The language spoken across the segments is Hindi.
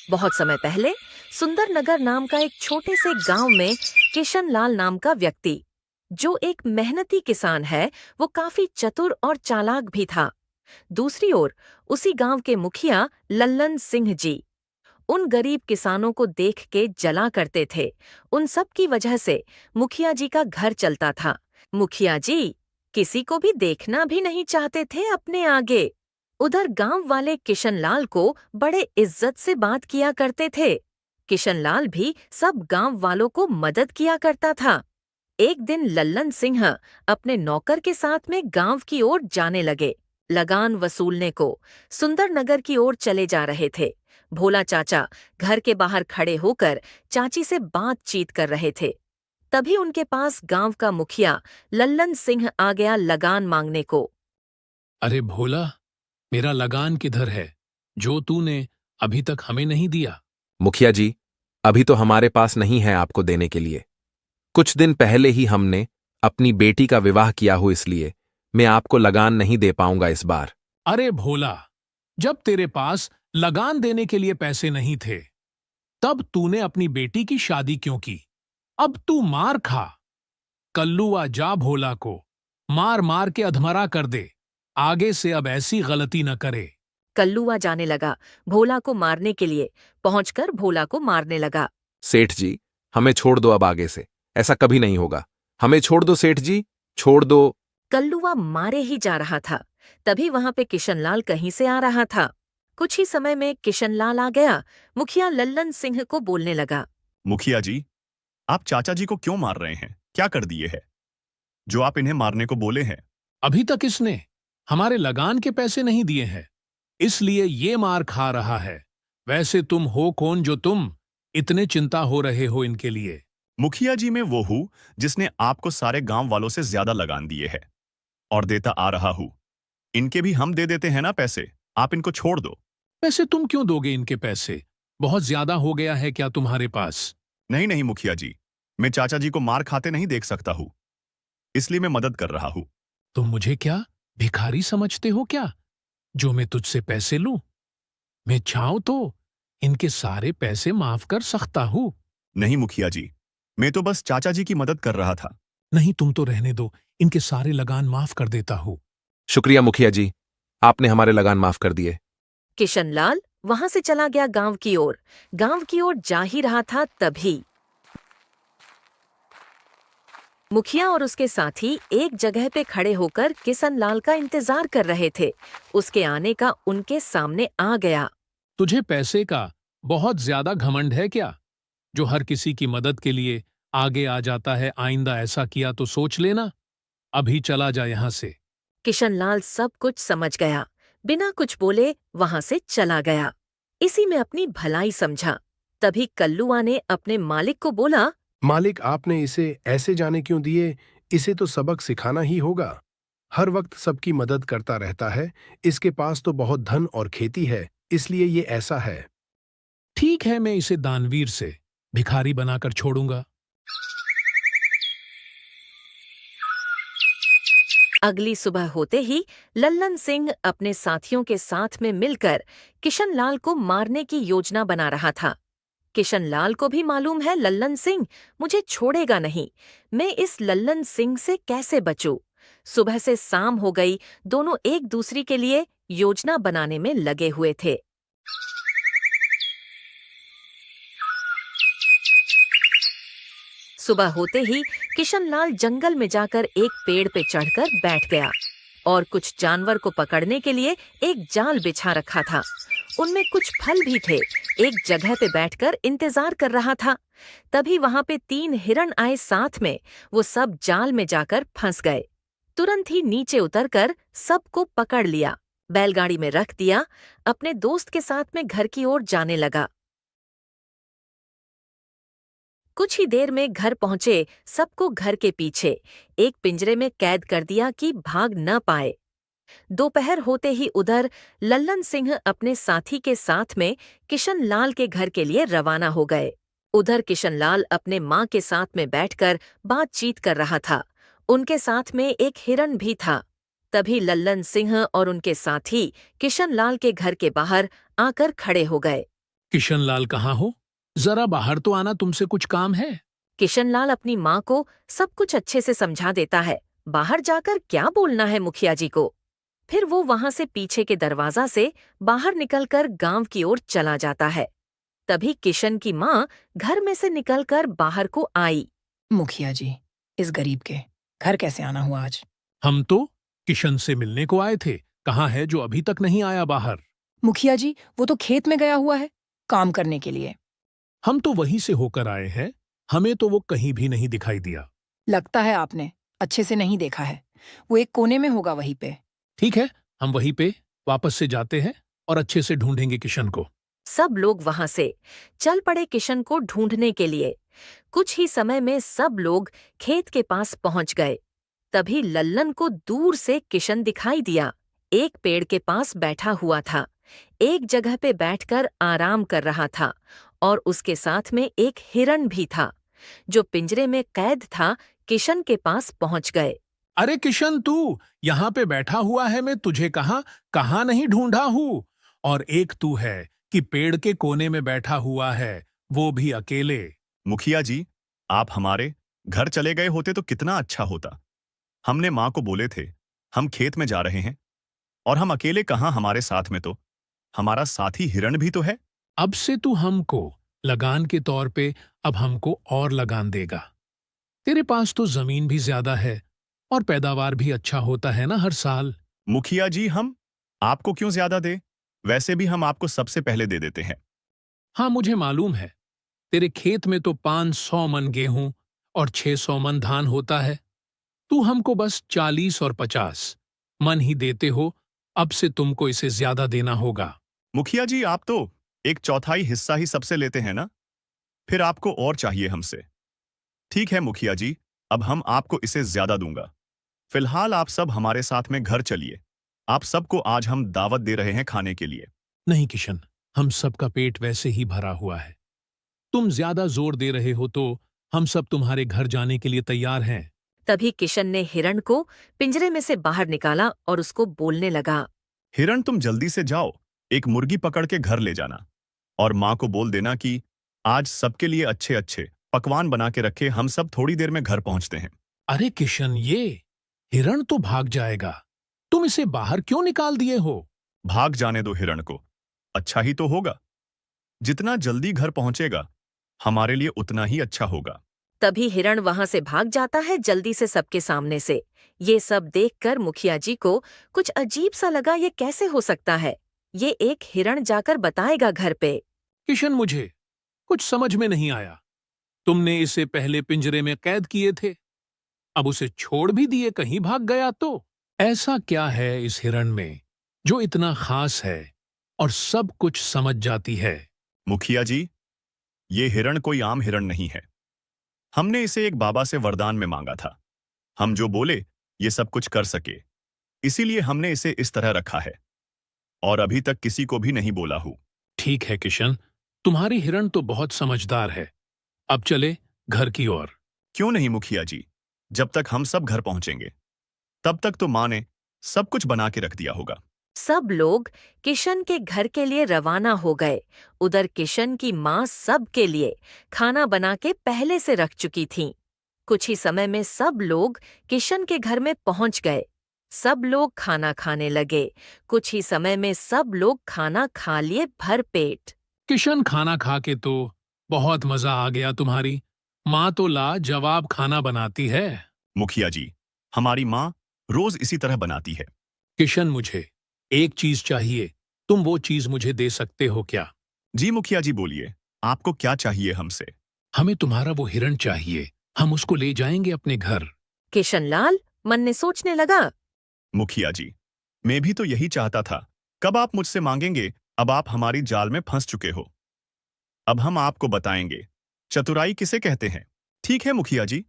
बहुत समय पहले सुंदरनगर नाम का एक छोटे से गांव में किशनलाल नाम का व्यक्ति, जो एक मेहनती किसान है, वो काफी चतुर और चालाक भी था। दूसरी ओर उसी गांव के मुखिया लल्लन सिंह जी उन गरीब किसानों को देख के जला करते थे। उन सब की वजह से मुखिया जी का घर चलता था। मुखिया जी किसी को भी देखना भी नहीं चाहते थे अपने आगे। उधर गांव वाले किशनलाल को बड़े इज्जत से बात किया करते थे। किशनलाल भी सब गांव वालों को मदद किया करता था। एक दिन लल्लन सिंह अपने नौकर के साथ में गांव की ओर जाने लगे। लगान वसूलने को सुंदरनगर की ओर चले जा रहे थे। भोला चाचा घर के बाहर खड़े होकर चाची से बातचीत कर रहे थे। तभी उनके पास गांव का मुखिया लल्लन सिंह आ गया लगान मांगने को। अरे भोला, मेरा लगान किधर है जो तूने अभी तक हमें नहीं दिया? मुखिया जी, अभी तो हमारे पास नहीं है आपको देने के लिए। कुछ दिन पहले ही हमने अपनी बेटी का विवाह किया हो, इसलिए मैं आपको लगान नहीं दे पाऊंगा इस बार। अरे भोला, जब तेरे पास लगान देने के लिए पैसे नहीं थे, तब तूने अपनी बेटी की शादी क्यों की? अब तू मार खा। कल्लुआ जा भोला को मार मार के अधमरा कर दे। आगे से अब ऐसी गलती न करे। कल्लुआ जाने लगा भोला को मारने के लिए। पहुंचकर भोला को मारने लगा। सेठ जी, हमें छोड़ दो, अब आगे से ऐसा कभी नहीं होगा। हमें छोड़ दो सेठ जी, छोड़ दो। कल्लुआ मारे ही जा रहा था, तभी वहां पे किशनलाल कहीं से आ रहा था। कुछ ही समय में किशनलाल आ गया। मुखिया लल्लन सिंह को बोलने लगा। मुखिया जी, आप चाचा जी को क्यों मार रहे हैं? क्या कर दिए हैं जो आप इन्हें मारने को बोले हैं? अभी तक इसने हमारे लगान के पैसे नहीं दिए हैं, इसलिए ये मार खा रहा है। वैसे तुम हो कौन जो तुम इतने चिंता हो रहे हो इनके लिए? मुखिया जी, मैं वो हूं जिसने आपको सारे गांव वालों से ज्यादा लगान दिए हैं और देता आ रहा हूं। इनके भी हम दे देते हैं ना पैसे, आप इनको छोड़ दो। वैसे तुम क्यों दोगे इनके पैसे? बहुत ज्यादा हो गया है क्या तुम्हारे पास? नहीं नहीं मुखिया जी, मैं चाचा जी को मार खाते नहीं देख सकता हूं, इसलिए मैं मदद कर रहा हूं। तुम मुझे क्या भिखारी समझते हो क्या, जो मैं तुझसे पैसे लूं? मैं चाहूं तो इनके सारे पैसे माफ कर सकता हूं। नहीं मुखिया जी, मैं तो बस चाचा जी की मदद कर रहा था। नहीं, तुम तो रहने दो, इनके सारे लगान माफ कर देता हूं। शुक्रिया मुखिया जी, आपने हमारे लगान माफ कर दिए। किशनलाल वहां से चला गया गांव की ओर। गांव की ओर जा ही रहा था, तभी मुखिया और उसके साथी एक जगह पे खड़े होकर किशनलाल का इंतजार कर रहे थे। उसके आने का उनके सामने आ गया। तुझे पैसे का बहुत ज्यादा घमंड है क्या, जो हर किसी की मदद के लिए आगे आ जाता है? आइंदा ऐसा किया तो सोच लेना। अभी चला जा यहां से। किशनलाल सब कुछ समझ गया, बिना कुछ बोले वहां से चला गया। इसी में अपनी भलाई समझा। तभी कल्लुआ ने अपने मालिक को बोला। मालिक, आपने इसे ऐसे जाने क्यों दिए? इसे तो सबक सिखाना ही होगा। हर वक्त सबकी मदद करता रहता है। इसके पास तो बहुत धन और खेती है, इसलिए ये ऐसा है। ठीक है, मैं इसे दानवीर से भिखारी बनाकर छोड़ूंगा। अगली सुबह होते ही लल्लन सिंह अपने साथियों के साथ में मिलकर किशनलाल को मारने की योजना बना रहा था। किशनलाल को भी मालूम है लल्लन सिंह मुझे छोड़ेगा नहीं। मैं इस लल्लन सिंह से कैसे बचूं? सुबह से शाम हो गई, दोनों एक दूसरे के लिए योजना बनाने में लगे हुए थे। सुबह होते ही किशनलाल जंगल में जाकर एक पेड़ पे चढ़कर बैठ गया और कुछ जानवर को पकड़ने के लिए एक जाल बिछा रखा था। उनमें कुछ फल भी थे। एक जगह पे बैठकर इंतजार कर रहा था। तभी वहां पे 3 हिरण आए साथ में। वो सब जाल में जाकर फंस गए। तुरंत ही नीचे उतरकर सबको पकड़ लिया, बैलगाड़ी में रख दिया, अपने दोस्त के साथ में घर की ओर जाने लगा। कुछ ही देर में घर पहुंचे। सबको घर के पीछे एक पिंजरे में कैद कर दिया कि भाग न पाए। दोपहर होते ही उधर लल्लन सिंह अपने साथी के साथ में किशनलाल के घर के लिए रवाना हो गए। उधर किशनलाल अपने माँ के साथ में बैठकर बातचीत कर रहा था। उनके साथ में एक हिरन भी था। तभी लल्लन सिंह और उनके साथी किशनलाल के घर के बाहर आकर खड़े हो गए। किशनलाल कहाँ हो? जरा बाहर तो आना, तुमसे कुछ काम है। किशनलाल अपनी माँ को सब कुछ अच्छे से समझा देता है। बाहर जाकर क्या बोलना है मुखिया जी को। फिर वो वहां से पीछे के दरवाजा से बाहर निकलकर गांव की ओर चला जाता है। तभी किशन की माँ घर में से निकलकर बाहर को आई। मुखिया जी, इस गरीब के घर कैसे आना हुआ आज? हम तो किशन से मिलने को आए थे। कहाँ है जो अभी तक नहीं आया बाहर? मुखिया जी, वो तो खेत में गया हुआ है काम करने के लिए। हम तो वहीं से होकर आए हैं, हमें तो वो कहीं भी नहीं दिखाई दिया। लगता है आपने अच्छे से नहीं देखा है। वो एक कोने में होगा वहीं पे। ठीक है, हम वहीं पे वापस से जाते हैं और अच्छे से ढूंढेंगे किशन को। सब लोग वहां से चल पड़े किशन को ढूंढने के लिए। कुछ ही समय में सब लोग खेत के पास पहुंच गए। तभी लल्लन को दूर से किशन दिखाई दिया। एक पेड़ के पास बैठा हुआ था, एक जगह पे बैठकर आराम कर रहा था और उसके साथ में एक हिरण भी था जो पिंजरे में कैद था। किशन के पास पहुंच गए। अरे किशन, तू यहाँ पे बैठा हुआ है, मैं तुझे कहाँ नहीं ढूंढा हूँ। और एक तू है कि पेड़ के कोने में बैठा हुआ है, वो भी अकेले। मुखिया जी, आप हमारे घर चले गए होते तो कितना अच्छा होता। हमने माँ को बोले थे हम खेत में जा रहे हैं, और हम अकेले कहाँ, हमारे साथ में तो हमारा साथी हिरण भी तो है। अब से तू हमको लगान के तौर पे अब हमको और लगान देगा। तेरे पास तो जमीन भी ज्यादा है और पैदावार भी अच्छा होता है ना हर साल। मुखिया जी, हम आपको क्यों ज्यादा दे? वैसे भी हम आपको सबसे पहले दे देते हैं। हाँ, मुझे मालूम है, तेरे खेत में तो 500 मन गेहूं और 600 मन धान होता है। तू हमको बस 40 और 50 मन ही देते हो। अब से तुमको इसे ज्यादा देना होगा। मुखिया जी, आप तो एक चौथाई हिस्सा ही सबसे लेते हैं ना, फिर आपको और चाहिए हमसे। ठीक है मुखिया जी, अब हम आपको इसे ज्यादा दूंगा। फिलहाल आप सब हमारे साथ में घर चलिए। आप सबको आज हम दावत दे रहे हैं खाने के लिए। नहीं किशन, हम सबका पेट वैसे ही भरा हुआ है। तुम ज्यादा जोर दे रहे हो तो हम सब तुम्हारे घर जाने के लिए तैयार हैं। तभी किशन ने हिरण को पिंजरे में से बाहर निकाला और उसको बोलने लगा। हिरण, तुम जल्दी से जाओ, एक मुर्गी पकड़ के घर ले जाना और माँ को बोल देना कि आज सबके लिए अच्छे अच्छे पकवान बना के रखे। हम सब थोड़ी देर में घर पहुंचते हैं। अरे किशन, ये हिरण तो भाग जाएगा, तुम इसे बाहर क्यों निकाल दिए हो? भाग जाने दो हिरण को, अच्छा ही तो होगा। जितना जल्दी घर पहुंचेगा हमारे लिए उतना ही अच्छा होगा। तभी हिरण वहां से भाग जाता है जल्दी से सबके सामने से। ये सब देखकर मुखिया जी को कुछ अजीब सा लगा। ये कैसे हो सकता है? ये एक हिरण जाकर बताएगा घर पे। किशन, मुझे कुछ समझ में नहीं आया। तुमने इसे पहले पिंजरे में कैद किए थे, अब उसे छोड़ भी दिए, कहीं भाग गया तो? ऐसा क्या है इस हिरण में जो इतना खास है और सब कुछ समझ जाती है? मुखिया जी, ये हिरण कोई आम हिरण नहीं है। हमने इसे एक बाबा से वरदान में मांगा था, हम जो बोले ये सब कुछ कर सके, इसीलिए हमने इसे इस तरह रखा है और अभी तक किसी को भी नहीं बोला हूं। ठीक है किशन, तुम्हारी हिरण तो बहुत समझदार है। अब चले घर की ओर। क्यों नहीं मुखिया जी, जब तक हम सब घर पहुंचेंगे तब तक तो माँ ने सब कुछ बना के रख दिया होगा। सब लोग किशन के घर के लिए रवाना हो गए। उधर किशन की माँ सब के लिए खाना बना के पहले से रख चुकी थीं। कुछ ही समय में सब लोग किशन के घर में पहुंच गए। सब लोग खाना खाने लगे। कुछ ही समय में सब लोग खाना खा लिए भर पेट। किशन, खाना खा के तो बहुत मजा आ गया। तुम्हारी माँ तो लाजवाब खाना बनाती है। मुखिया जी, हमारी माँ रोज इसी तरह बनाती है। किशन, मुझे एक चीज चाहिए, तुम वो चीज मुझे दे सकते हो क्या? जी मुखिया जी, बोलिए, आपको क्या चाहिए हमसे? हमें तुम्हारा वो हिरण चाहिए, हम उसको ले जाएंगे अपने घर। किशनलाल मन में सोचने लगा। मुखिया जी, मैं भी तो यही चाहता था। कब आप मुझसे मांगेंगे? अब आप हमारी जाल में फंस चुके हो। अब हम आपको बताएंगे चतुराई किसे कहते हैं। ठीक है मुखिया जी,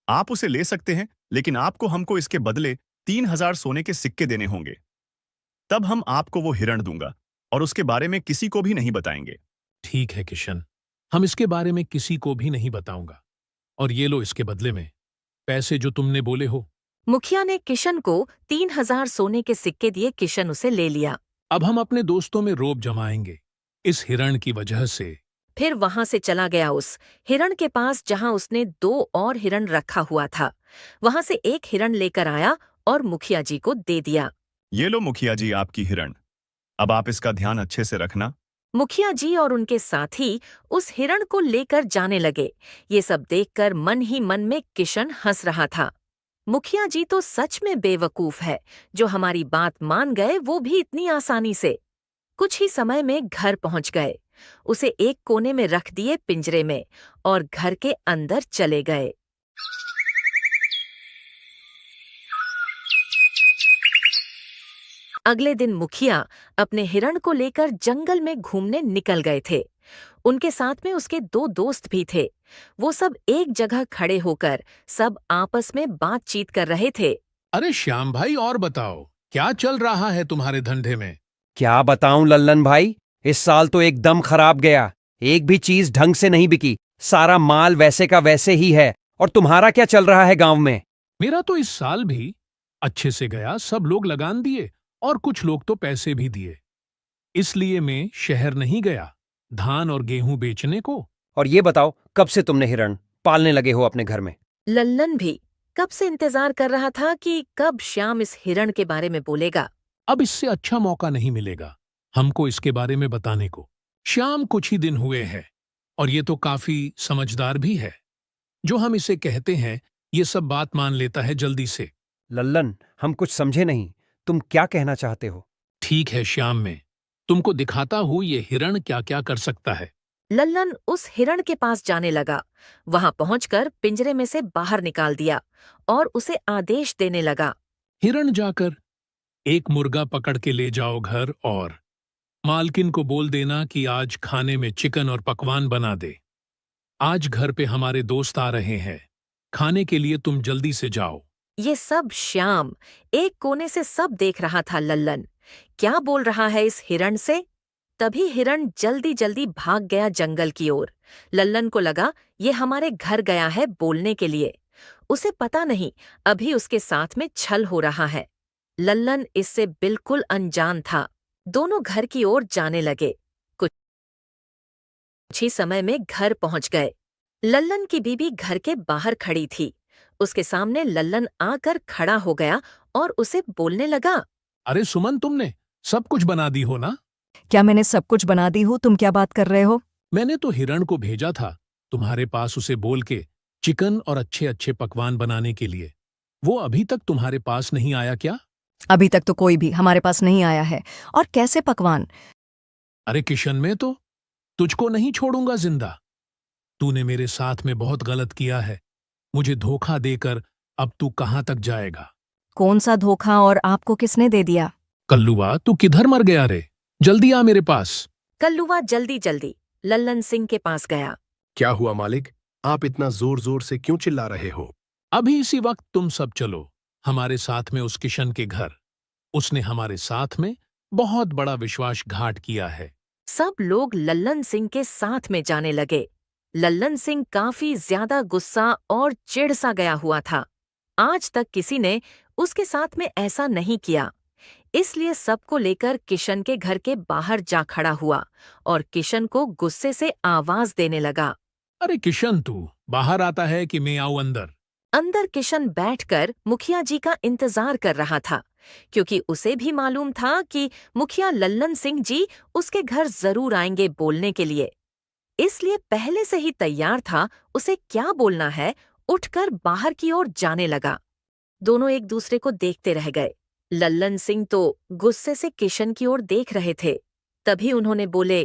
आप उसे ले सकते हैं, लेकिन आपको हमको इसके बदले 3000 सोने के सिक्के देने होंगे। तब हम आपको वो हिरण दूंगा और उसके बारे में किसी को भी नहीं बताएंगे। ठीक है किशन, हम इसके बारे में किसी को भी नहीं बताऊंगा। और ये लो इसके बदले में पैसे जो तुमने बोले हो। मुखिया ने किशन को 3000 सोने के सिक्के दिए। किशन उसे ले लिया। अब हम अपने दोस्तों में रोब जमाएंगे इस हिरण की वजह से। फिर वहां से चला गया उस हिरण के पास जहां उसने 2 और हिरण रखा हुआ था। वहां से एक हिरण लेकर आया और मुखिया जी को दे दिया। ये लो मुखिया जी आपकी हिरण। अब आप इसका ध्यान अच्छे से रखना। मुखिया जी और उनके साथी उस हिरण को लेकर जाने लगे। ये सब देखकर मन ही मन में किशन हंस रहा था। मुखिया जी तो सच में बेवकूफ है, जो हमारी बात मान गए वो भी इतनी आसानी से। कुछ ही समय में घर पहुंच गए। उसे एक कोने में रख दिए पिंजरे में और घर के अंदर चले गए। अगले दिन मुखिया अपने हिरण को लेकर जंगल में घूमने निकल गए थे। उनके साथ में उसके 2 दोस्त भी थे। वो सब एक जगह खड़े होकर सब आपस में बातचीत कर रहे थे। अरे श्याम भाई, और बताओ क्या चल रहा है तुम्हारे धंधे में? क्या बताऊं लल्लन भाई, इस साल तो एकदम खराब गया। एक भी चीज ढंग से नहीं बिकी, सारा माल वैसे का वैसे ही है। और तुम्हारा क्या चल रहा है गांव में? मेरा तो इस साल भी अच्छे से गया। सब लोग लगान दिए और कुछ लोग तो पैसे भी दिए। इसलिए मैं शहर नहीं गया धान और गेहूं बेचने को। और ये बताओ, कब से तुमने हिरण पालने लगे हो अपने घर में? लल्लन भी कब से इंतजार कर रहा था कि कब श्याम इस हिरण के बारे में बोलेगा। अब इससे अच्छा मौका नहीं मिलेगा हमको इसके बारे में बताने को। श्याम कुछ ही दिन हुए हैं और ये तो काफी समझदार भी है। जो हम इसे कहते हैं ये सब बात मान लेता है जल्दी से। लल्लन, हम कुछ समझे नहीं, तुम क्या कहना चाहते हो? ठीक है श्याम, मैं तुमको दिखाता हूं ये हिरण क्या क्या कर सकता है। लल्लन उस हिरण के पास जाने लगा। वहां पहुंचकर पिंजरे में से बाहर निकाल दिया और उसे आदेश देने लगा। हिरण जाकर एक मुर्गा पकड़ के ले जाओ घर और मालकिन को बोल देना कि आज खाने में चिकन और पकवान बना दे। आज घर पे हमारे दोस्त आ रहे हैं, खाने के लिए तुम जल्दी से जाओ। ये सब श्याम एक कोने से सब देख रहा था। लल्लन क्या बोल रहा है इस हिरण से? तभी हिरण जल्दी जल्दी भाग गया जंगल की ओर। लल्लन को लगा ये हमारे घर गया है बोलने के लिए। उसे पता नहीं अभी उसके साथ में छल हो रहा है। लल्लन इससे बिल्कुल अनजान था। दोनों घर की ओर जाने लगे। कुछ ही समय में घर पहुंच गए। लल्लन की बीबी घर के बाहर खड़ी थी। उसके सामने लल्लन आकर खड़ा हो गया और उसे बोलने लगा। अरे सुमन, तुमने सब कुछ बना दी हो ना? क्या मैंने सब कुछ बना दी हूँ? तुम क्या बात कर रहे हो? मैंने तो हिरण को भेजा था तुम्हारे पास उसे बोल के चिकन और अच्छे अच्छे पकवान बनाने के लिए। वो अभी तक तुम्हारे पास नहीं आया क्या? अभी तक तो कोई भी हमारे पास नहीं आया है। और कैसे पकवान? अरे किशन, मैं तो तुझको नहीं छोड़ूंगा जिंदा। तूने मेरे साथ में बहुत गलत किया है। मुझे धोखा देकर अब तू कहां तक जाएगा? कौन सा धोखा और आपको किसने दे दिया? कल्लुआ, तू किधर मर गया रे? जल्दी आ मेरे पास। कल्लुआ जल्दी जल्दी लल्लन सिंह के पास गया। क्या हुआ मालिक? आप इतना जोर जोर से क्यों चिल्ला रहे हो? अभी इसी वक्त तुम सब चलो हमारे साथ में उस किशन के घर। उसने हमारे साथ में बहुत बड़ा विश्वासघात किया है। सब लोग लल्लन सिंह के साथ में जाने लगे। लल्लन सिंह काफी ज्यादा गुस्सा और चिढ़ सा गया हुआ था। आज तक किसी ने उसके साथ में ऐसा नहीं किया। इसलिए सबको लेकर किशन के घर के बाहर जा खड़ा हुआ और किशन को गुस्से से आवाज देने लगा। अरे किशन, तू बाहर आता है कि मैं आऊं अंदर? अंदर किशन बैठकर मुखिया जी का इंतजार कर रहा था, क्योंकि उसे भी मालूम था कि मुखिया लल्लन सिंह जी उसके घर जरूर आएंगे बोलने के लिए। इसलिए पहले से ही तैयार था उसे क्या बोलना है। उठकर बाहर की ओर जाने लगा। दोनों एक दूसरे को देखते रह गए। लल्लन सिंह तो गुस्से से किशन की ओर देख रहे थे। तभी उन्होंने बोले,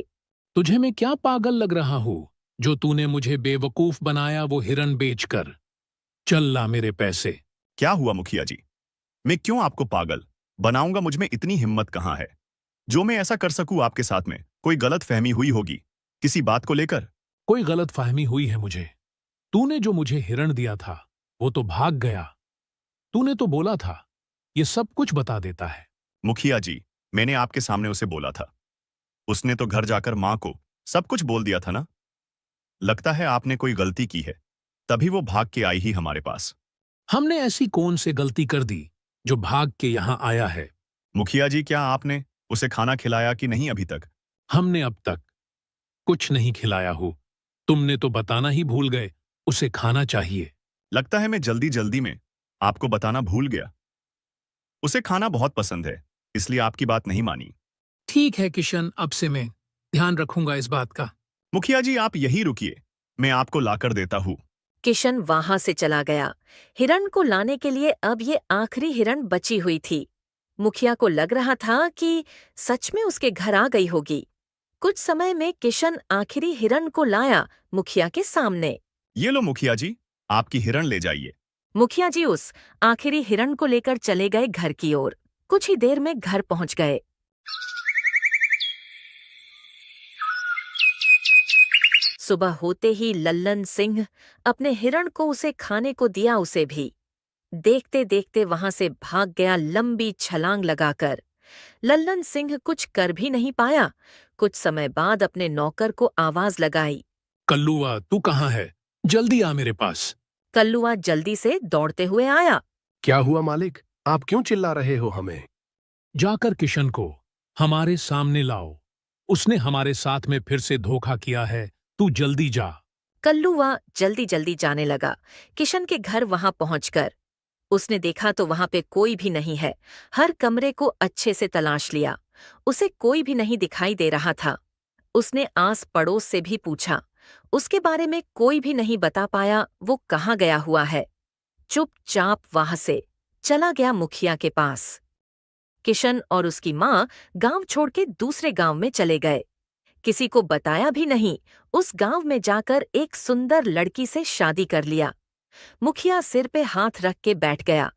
तुझे मैं क्या पागल लग रहा हूं जो तूने मुझे बेवकूफ बनाया वो हिरण बेचकर? चल ला मेरे पैसे। क्या हुआ मुखिया जी? मैं क्यों आपको पागल बनाऊंगा? मुझ में इतनी हिम्मत कहाँ है जो मैं ऐसा कर सकूं आपके साथ में? कोई गलत फहमी हुई होगी किसी बात को लेकर। कोई गलत फहमी हुई है मुझे। तूने जो मुझे हिरण दिया था वो तो भाग गया। तूने तो बोला था ये सब कुछ बता देता है। मुखिया जी, मैंने आपके सामने उसे बोला था। उसने तो घर जाकर मां को सब कुछ बोल दिया था ना। लगता है आपने कोई गलती की है, तभी वो भाग के आई ही हमारे पास। हमने ऐसी कौन सी गलती कर दी जो भाग के यहां आया है? मुखिया जी, क्या आपने उसे खाना खिलाया कि नहीं अभी तक? हमने अब तक कुछ नहीं खिलाया हूं। तुमने तो बताना ही भूल गए, उसे खाना चाहिए। लगता है मैं जल्दी जल्दी में आपको बताना भूल गया। उसे खाना बहुत पसंद है, इसलिए आपकी बात नहीं मानी। ठीक है किशन, अब से मैं ध्यान रखूंगा इस बात का। मुखिया जी, आप यहीं रुकिए, मैं आपको लाकर देता हूँ। किशन वहां से चला गया। हिरण को लाने के लिए अब ये आखिरी हिरण बची हुई थी। मुखिया को लग रहा था कि सच में उसके घर आ गई होगी। कुछ समय में किशन आखिरी हिरण को लाया मुखिया के सामने। ये लो मुखिया जी, आपकी हिरण ले जाइए। मुखिया जी उस आखिरी हिरण को लेकर चले गए घर की ओर। कुछ ही देर में घर पहुंच गए। सुबह होते ही लल्लन सिंह अपने हिरण को उसे खाने को दिया। उसे भी देखते देखते वहां से भाग गया, लंबी छलांग लगाकर। लल्लन सिंह कुछ कर भी नहीं पाया। कुछ समय बाद अपने नौकर को आवाज लगाई। कल्लुआ, तू कहाँ है? जल्दी आ मेरे पास। कल्लुआ जल्दी से दौड़ते हुए आया। क्या हुआ मालिक? आप क्यों चिल्ला रहे हो हमें? जाकर किशन को हमारे सामने लाओ। उसने हमारे साथ में फिर से धोखा किया है। तू जल्दी जा। कल्लुआ जल्दी जल्दी जाने लगा। किशन के घर वहां पहुंचकर उसने देखा तो वहां पे कोई भी नहीं है। हर कमरे को अच्छे से तलाश लिया, उसे कोई भी नहीं दिखाई दे रहा था। उसने आस पड़ोस से भी पूछा, उसके बारे में कोई भी नहीं बता पाया वो कहाँ गया हुआ है। चुपचाप वहां से चला गया मुखिया के पास। किशन और उसकी माँ गांव छोड़ के दूसरे गांव में चले गए। किसी को बताया भी नहीं। उस गांव में जाकर एक सुंदर लड़की से शादी कर लिया। मुखिया सिर पे हाथ रख के बैठ गया।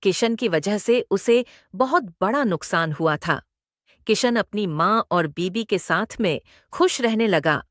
किशन की वजह से उसे बहुत बड़ा नुकसान हुआ था। किशन अपनी माँ और बीबी के साथ में खुश रहने लगा।